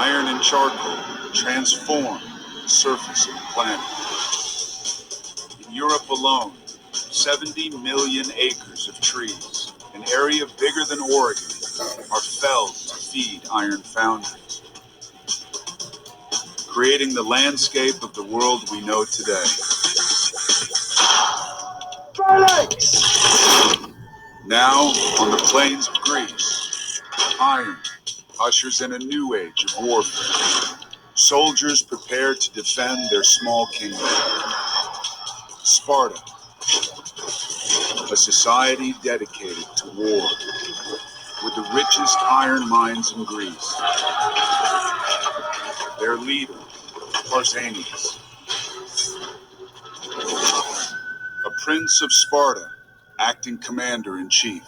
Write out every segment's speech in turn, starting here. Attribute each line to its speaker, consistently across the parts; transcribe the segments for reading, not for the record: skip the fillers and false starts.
Speaker 1: Iron and charcoal transform the surface of the planet. In Europe alone, 70 million acres of trees, an area bigger than Oregon, are felled to feed iron foundries, creating the landscape of the world we know today. Now, on the plains of Greece, iron ushers in a new age of warfare. Soldiers prepare to defend their small kingdom. Sparta, a society dedicated to war, with the richest iron mines in Greece. Their leader, Pausanias, a prince of Sparta, acting commander-in-chief.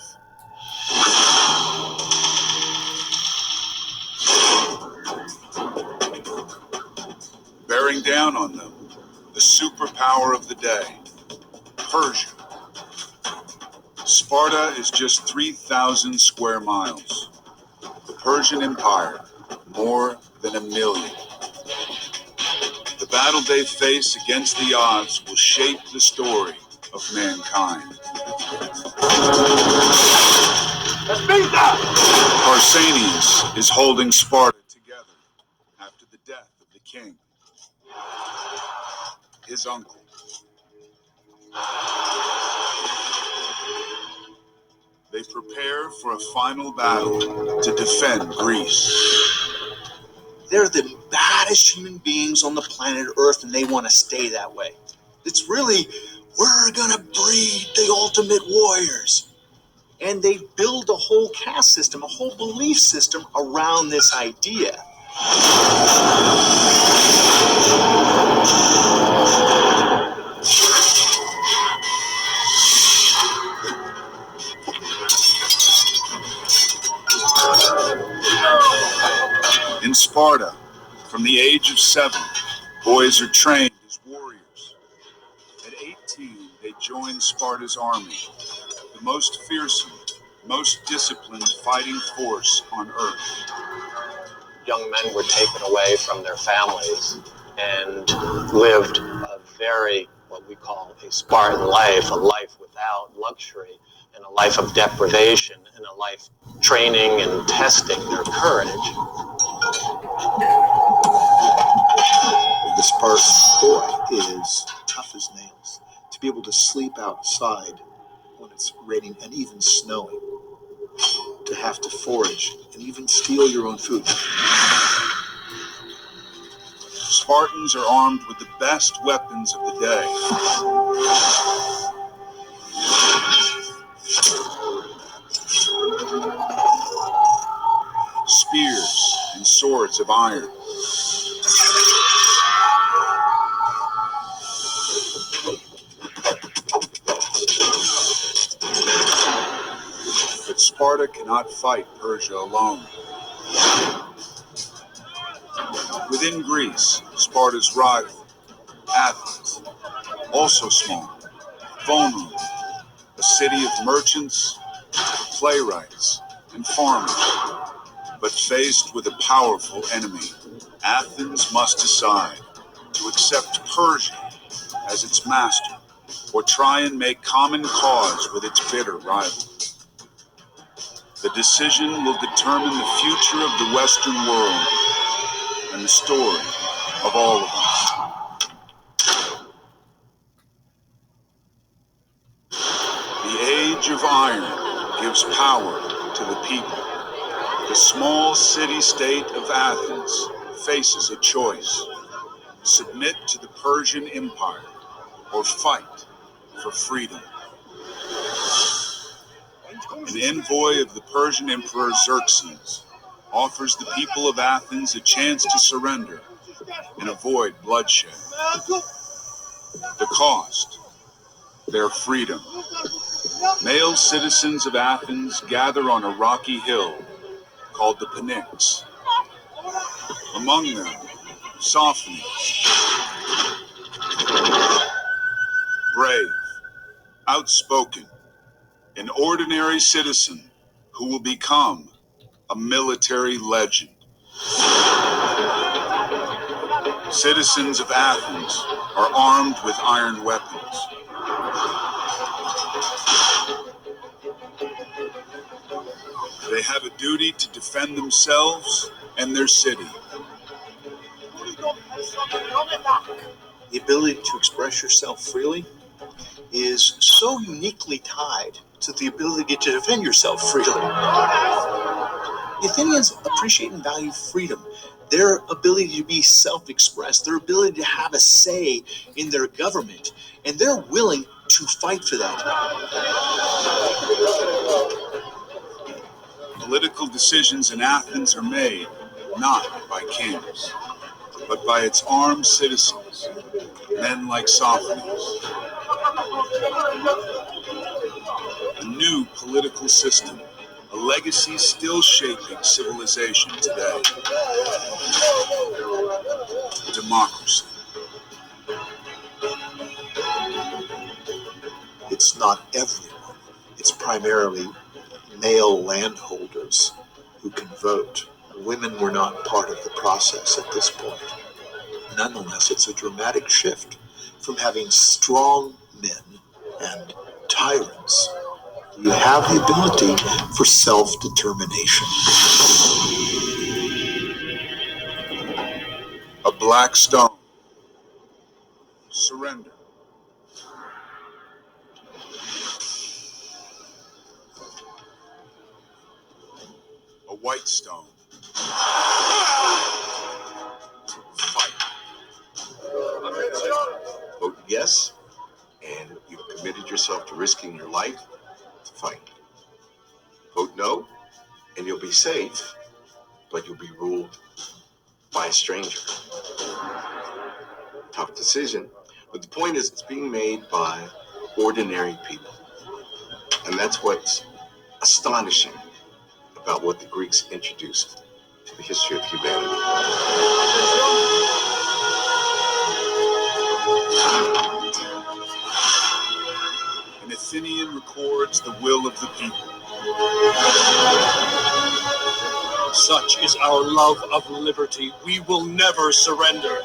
Speaker 1: Bearing down on them, the superpower of the day, Persia. Sparta is just 3,000 square miles. The Persian Empire, more than 1 million. The battle they face against the odds will shape the story of mankind. Pausanias is holding Sparta together after the death of the king, his uncle. They prepare for a final battle to defend Greece.
Speaker 2: They're the baddest human beings on the planet Earth, and they want to stay that way. It's really, we're gonna breed the ultimate warriors. And they build a whole caste system, a whole belief system around this idea.
Speaker 1: In Sparta, from the age of 7, boys are trained as warriors. At 18, they join Sparta's army, the most fearsome, most disciplined fighting force on Earth.
Speaker 3: Young men were taken away from their families and lived a very, what we call a Spartan life, a life without luxury, and a life of deprivation, and a life training and testing their courage.
Speaker 2: The Spartan boy is tough as nails. To be able to sleep outside when it's raining and even snowing, to have to forage and even steal your own food.
Speaker 1: Spartans are armed with the best weapons of the day. Spears and swords of iron. But Sparta cannot fight Persia alone. Within Greece, Sparta's rival, Athens, also small, vulnerable, a city of merchants, playwrights, and farmers. But faced with a powerful enemy, Athens must decide to accept Persia as its master or try and make common cause with its bitter rival. The decision will determine the future of the Western world and the story of all of us. The age of iron gives power to the people. The small city-state of Athens faces a choice: submit to the Persian Empire or fight for freedom. An envoy of the Persian Emperor Xerxes offers the people of Athens a chance to surrender and avoid bloodshed. The cost: their freedom. Male citizens of Athens gather on a rocky hill called the Pnyx. Among them, Sophones, brave, outspoken, an ordinary citizen who will become a military legend. Citizens of Athens are armed with iron weapons. They have a duty to defend themselves and their city.
Speaker 2: The ability to express yourself freely is so uniquely tied to the ability to defend yourself freely. The Athenians appreciate and value freedom, their ability to be self-expressed, their ability to have a say in their government, and they're willing to fight for that.
Speaker 1: Political decisions in Athens are made not by kings, but by its armed citizens, men like Sophones. A new political system, a legacy still shaping civilization today. Democracy.
Speaker 2: It's not everyone. It's primarily male landholders who can vote. Women were not part of the process at this point. Nonetheless, it's a dramatic shift from having strong men and tyrants. You have the ability for self-determination.
Speaker 1: A black stone. Surrender. A white stone. Fight.
Speaker 4: Vote yes, and you've committed yourself to risking your life to fight. Vote no, and you'll be safe, but you'll be ruled by a stranger. Tough decision, but the point is it's being made by ordinary people. And that's what's astonishing about what the Greeks introduced to the history of humanity.
Speaker 1: An Athenian records the will of the people.
Speaker 5: Such is our love of liberty. We will never surrender.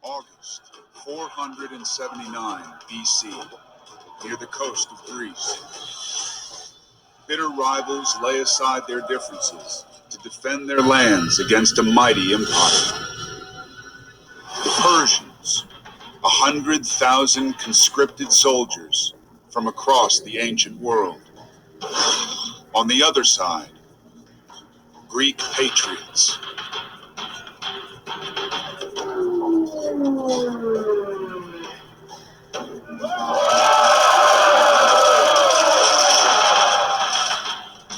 Speaker 1: August 479 BC, near the coast of Greece. Bitter rivals lay aside their differences to defend their lands against a mighty empire. The Persians, 100,000 conscripted soldiers from across the ancient world. On the other side, Greek patriots.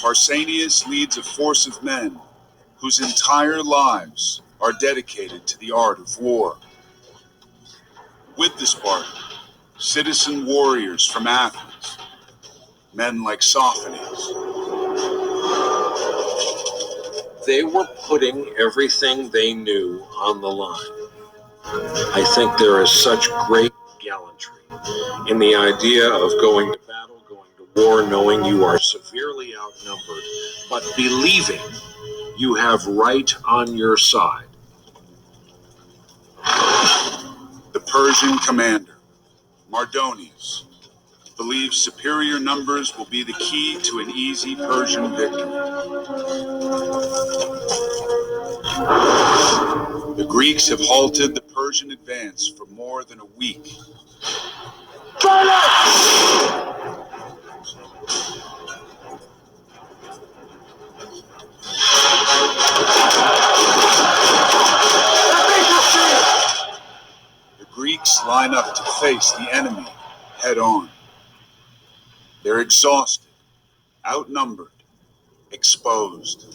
Speaker 1: Pausanias leads a force of men whose entire lives are dedicated to the art of war. With the Spartans, citizen warriors from Athens, men like Sophones.
Speaker 6: They were putting everything they knew on the line. I think there is such great gallantry in the idea of going to battle, going to war, knowing you are severely outnumbered, but believing you have right on your side.
Speaker 1: The Persian commander, Mardonius, believes superior numbers will be the key to an easy Persian victory. The Greeks have halted the Persian advance for more than a week. The Greeks line up to face the enemy head on. They're exhausted, outnumbered, exposed.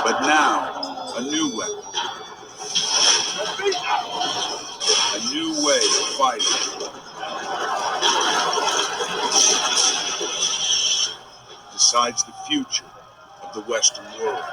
Speaker 1: But now, a new weapon. A new way of fighting. decides the future of the Western world.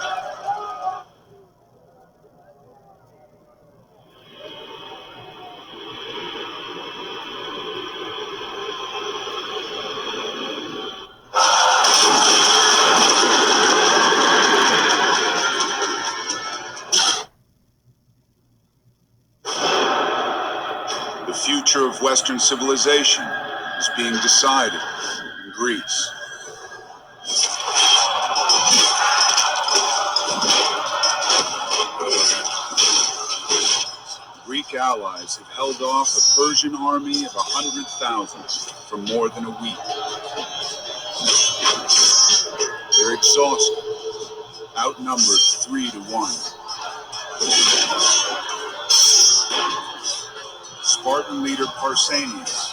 Speaker 1: The future of Western civilization is being decided in Greece. Greek allies have held off a Persian army of 100,000 for more than a week. They're exhausted, outnumbered 3-1. Spartan leader Pausanias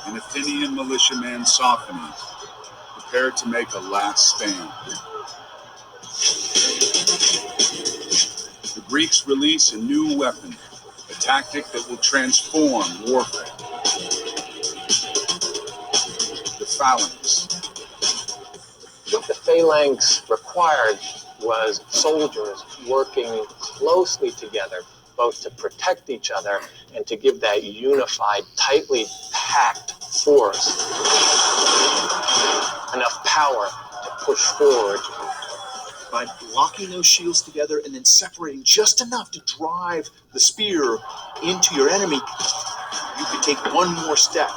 Speaker 1: and Athenian militiaman Sophanes prepare to make a last stand. The Greeks release a new weapon, a tactic that will transform warfare. The phalanx.
Speaker 3: What the phalanx required was soldiers working closely together, both to protect each other and to give that unified, tightly packed force enough power to push forward.
Speaker 2: By locking those shields together and then separating just enough to drive the spear into your enemy, you could take one more step.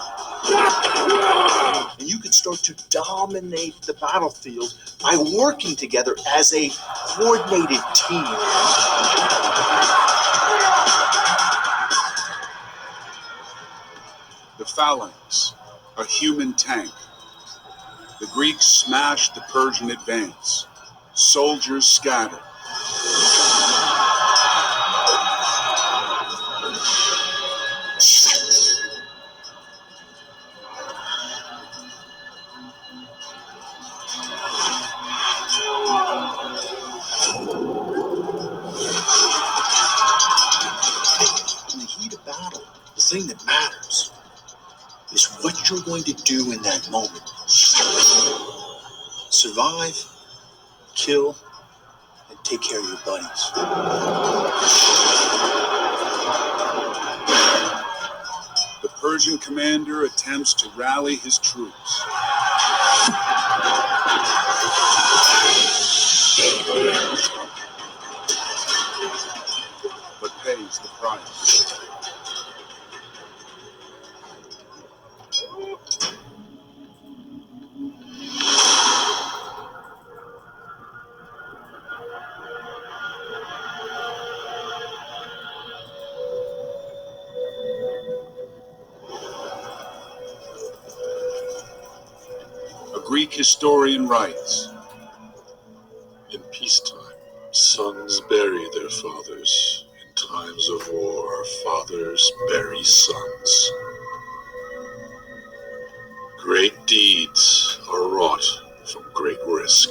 Speaker 2: And you could start to dominate the battlefield by working together as a coordinated team.
Speaker 1: The phalanx, a human tank. The Greeks smash the Persian advance. Soldiers scatter.
Speaker 2: In the heat of battle, the thing that matters is what you're going to do in that moment. Survive, kill, and take care of your buddies.
Speaker 1: The Persian commander attempts to rally his troops. But pays the price. A Greek historian writes,
Speaker 6: In peacetime, sons bury their fathers. In times of war, fathers bury sons. Great deeds are wrought from great risk.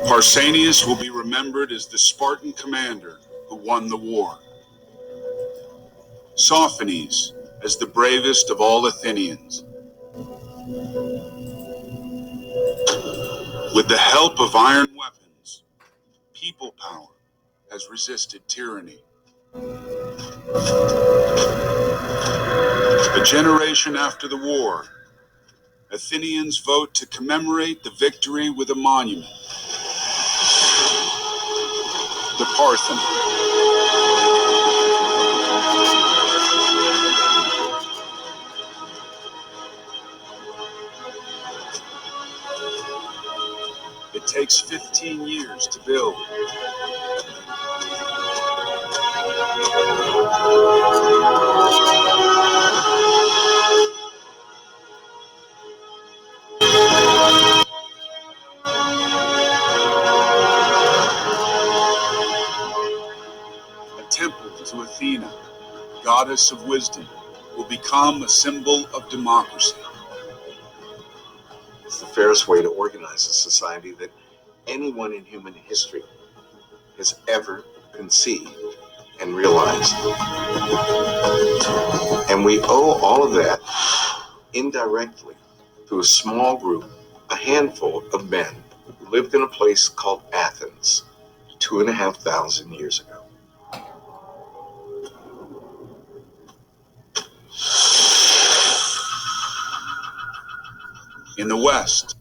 Speaker 1: Pausanias will be remembered as the Spartan commander who won the war. Sophanes as the bravest of all Athenians. With the help of iron weapons, people power has resisted tyranny. A generation after the war, Athenians vote to commemorate the victory with a monument. The Parthenon. It takes 15 years to build. A temple to Athena, goddess of wisdom, will become a symbol of democracy.
Speaker 4: It's the fairest way to organize a society that anyone in human history has ever conceived and realized. And we owe all of that indirectly to a small group, a handful of men who lived in a place called Athens 2,500 years ago.
Speaker 1: In the West,